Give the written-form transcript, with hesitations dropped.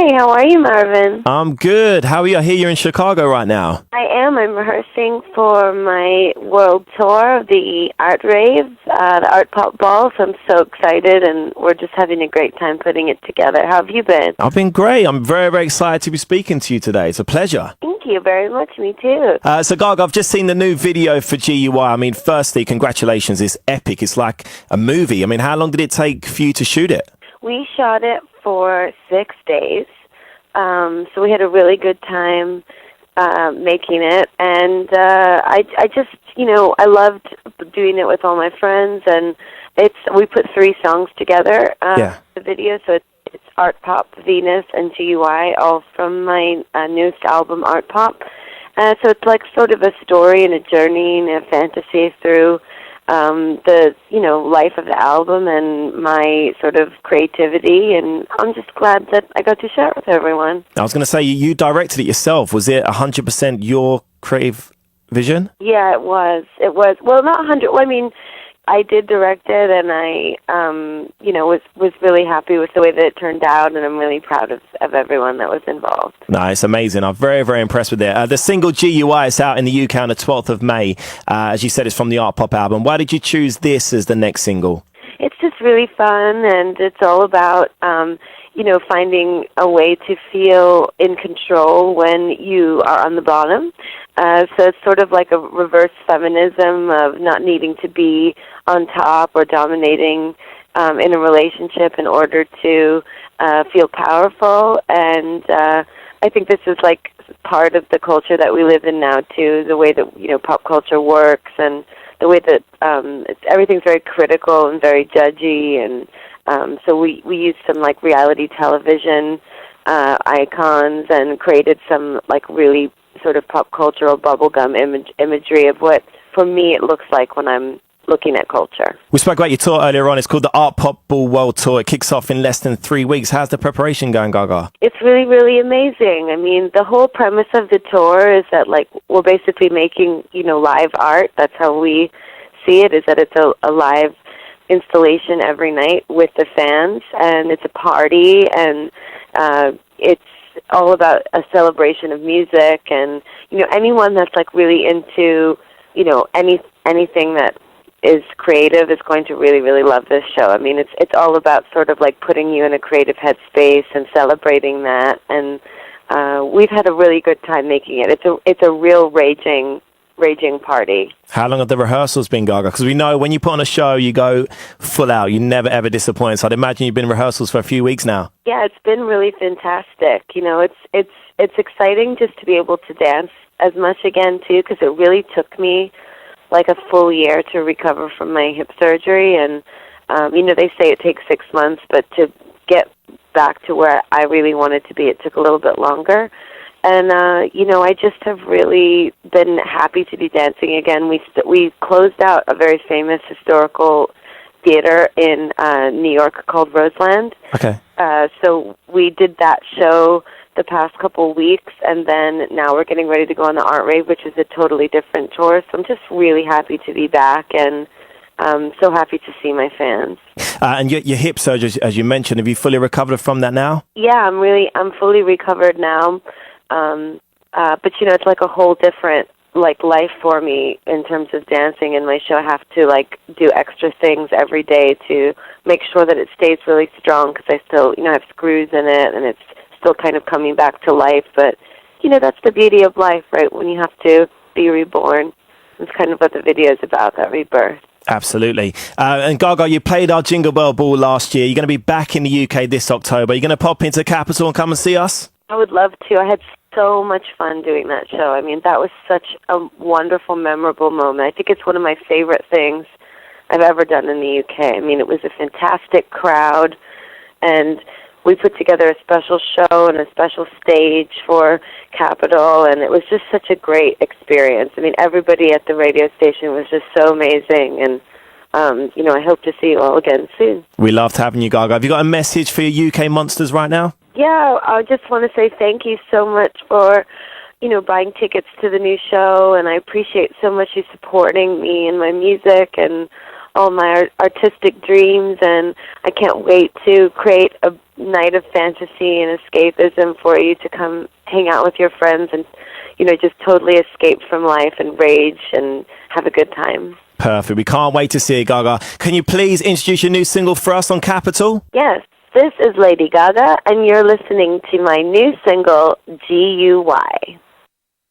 Hi, how are you, Marvin? I'm good. How are you? I hear you're in Chicago right now. I am. I'm rehearsing for my world tour of the Art Rave, the Art Pop Ball, so I'm so excited, and we're just having a great time putting it together. How have you been? I've been great. I'm very, very excited to be speaking to you today. It's a pleasure. Thank you very much. Me too. So, Gaga, I've just seen the new video for GUI. I mean, firstly, congratulations. It's epic. It's like a movie. I mean, how long did it take for you to shoot it? We shot it for 6 days, so we had a really good time making it, and I just, I loved doing it with all my friends, and we put 3 songs together, the video, so it's Art Pop, Venus, and GUI, all from my newest album, Art Pop. So it's like sort of a story and a journey and a fantasy through the life of the album and my sort of creativity, and I'm just glad that I got to share it with everyone. I was going to say, you directed it yourself. Was it 100% your creative vision? Yeah, it was. Well, not 100. Well, I mean, I did direct it, and I was really happy with the way that it turned out, and I'm really proud of everyone that was involved. Nice, amazing. I'm very, very impressed with it. The single GUI is out in the UK on the 12th of May. As you said, it's from the Art Pop album. Why did you choose this as the next single? It's just really fun, and it's all about finding a way to feel in control when you are on the bottom. So it's sort of like a reverse feminism of not needing to be on top or dominating in a relationship in order to feel powerful. And I think this is like part of the culture that we live in now too, the way that pop culture works, and the way that everything's very critical and very judgy, and so we used some like reality television icons and created some like really sort of pop cultural bubblegum imagery of what, for me, it looks like when I'm looking at culture. We spoke about your tour earlier on. It's called the Art Pop Ball World Tour. It kicks off in less than 3 weeks. How's the preparation going, Gaga? It's really, really amazing. I mean, the whole premise of the tour is that like we're basically making, live art. That's how we see it, is that it's a live installation every night with the fans, and it's a party, and it's all about a celebration of music, and anyone that's like really into anything that is creative is going to really, really love this show. I mean, it's all about sort of like putting you in a creative headspace and celebrating that, and we've had a really good time making it. It's a real raging party. How long have the rehearsals been, Gaga? Because we know when you put on a show, you go full out. You never, ever disappoint. So I'd imagine you've been in rehearsals for a few weeks now. Yeah, it's been really fantastic. It's exciting just to be able to dance as much again, too, because it really took me like a full year to recover from my hip surgery. And, they say it takes 6 months, but to get back to where I really wanted to be, it took a little bit longer. And, I just have really been happy to be dancing again. We closed out a very famous historical theater in New York called Roseland. Okay. So we did that show the past couple weeks, and then now we're getting ready to go on the Art Rave, which is a totally different tour. So I'm just really happy to be back, and so happy to see my fans. And your hip surgery, as you mentioned, have you fully recovered from that now? Yeah, I'm fully recovered now. But it's like a whole different like life for me in terms of dancing and my show. I have to like do extra things every day to make sure that it stays really strong, because I still have screws in it, and it's still kind of coming back to life. But that's the beauty of life, right? When you have to be reborn. It's kind of what the video is about, that rebirth. Absolutely. And Gaga, you played our Jingle Bell Ball last year. You're going to be back in the UK this October. You're going to pop into Capitol and come and see us? I would love to. I had so much fun doing that show. I mean, that was such a wonderful, memorable moment. I think it's one of my favorite things I've ever done in the UK. I mean, it was a fantastic crowd, and we put together a special show and a special stage for Capitol, and it was just such a great experience. I mean, everybody at the radio station was just so amazing, and I hope to see you all again soon. We loved having you, Gaga. Have you got a message for your UK monsters right now? Yeah, I just want to say thank you so much for, buying tickets to the new show, and I appreciate so much you supporting me and my music and all my artistic dreams, and I can't wait to create a night of fantasy and escapism for you to come hang out with your friends and, just totally escape from life and rage and have a good time. Perfect. We can't wait to see it, Gaga. Can you please introduce your new single for us on Capital? Yes, this is Lady Gaga, and you're listening to my new single, GUY.